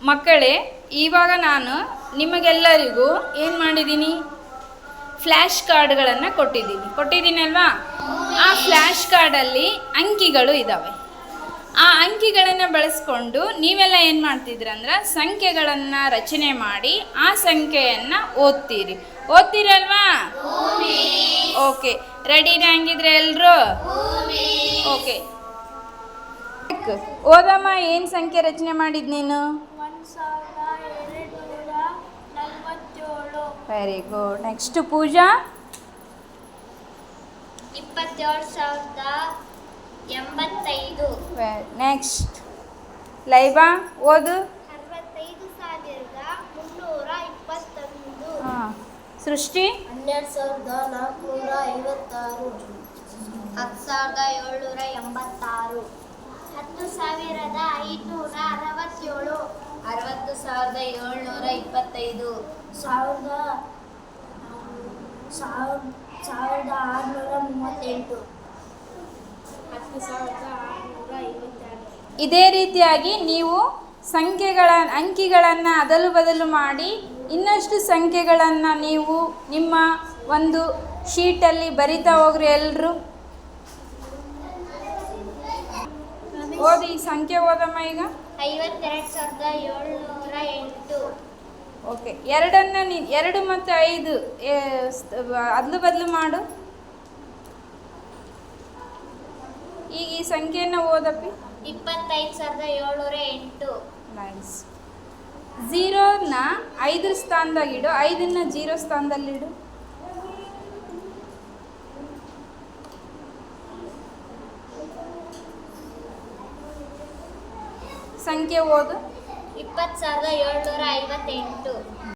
ಮಕ್ಕಳೇ, ಇವಾಗ ನಾನು ನಿಮಗೆಲ್ಲರಿಗೂ ಏನು ಮಾಡಿದ್ದೀನಿ, ಫ್ಲ್ಯಾಶ್ ಕಾರ್ಡ್ಗಳನ್ನು ಕೊಟ್ಟಿದ್ದೀನಿ ಅಲ್ವಾ. ಆ ಫ್ಲ್ಯಾಶ್ ಕಾರ್ಡಲ್ಲಿ ಅಂಕಿಗಳು ಇದ್ದಾವೆ. ಆ ಅಂಕಿಗಳನ್ನು ಬಳಸ್ಕೊಂಡು ನೀವೆಲ್ಲ ಏನು ಮಾಡ್ತಿದ್ರಂದ್ರೆ ಸಂಖ್ಯೆಗಳನ್ನು ರಚನೆ ಮಾಡಿ ಆ ಸಂಖ್ಯೆಯನ್ನು ಓದ್ತೀರಲ್ವಾ. ಓಕೆ, ರೆಡಿನ ಹಂಗಿದ್ರೆ ಎಲ್ಲರೂ? ಓಕೆ, ಓದಮ್ಮ. ಏನು ಸಂಖ್ಯೆ ರಚನೆ ಮಾಡಿದ್ ನೀನು? 1247. Very good. ನೆಕ್ಸ್ಟ್ ಪೂಜಾ? 27,085. ನೆಕ್ಸ್ಟ್ ಲೈಬಾ, ಓದು. 65,321. ಹಾಂ. ಸೃಷ್ಟಿ? 12,456. 10,786. 10,567. 60,725. 1,638. 10,652. ಇದೇ ರೀತಿಯಾಗಿ ನೀವು ಅಂಕಿಗಳನ್ನು ಅದಲು ಬದಲು ಮಾಡಿ ಇನ್ನಷ್ಟು ಸಂಖ್ಯೆಗಳನ್ನು ನೀವು ನಿಮ್ಮ ಒಂದು ಶೀಟಲ್ಲಿ ಬರಿತಾ ಹೋಗ್ರಿ ಎಲ್ಲರೂ. ಓದಿ, ಈ ಸಂಖ್ಯೆ ಓದಮ್ಮ ಈಗ. 52,708. ಓಕೆ, 2 ಮತ್ತು 5 ಅದಲು ಬದಲು ಮಾಡು. ಈಗ ಈ ಸಂಖ್ಯೆಯನ್ನು ಓದಪ್ಪಿ. 25,708. ನೈಸ್. 0ನ 5 ಸ್ಥಾನದಾಗಿಡು, 5ನ್ನ 0 ಸ್ಥಾನದಲ್ಲಿಡು. ಸಂಖ್ಯೆ ಓದು. 20,758.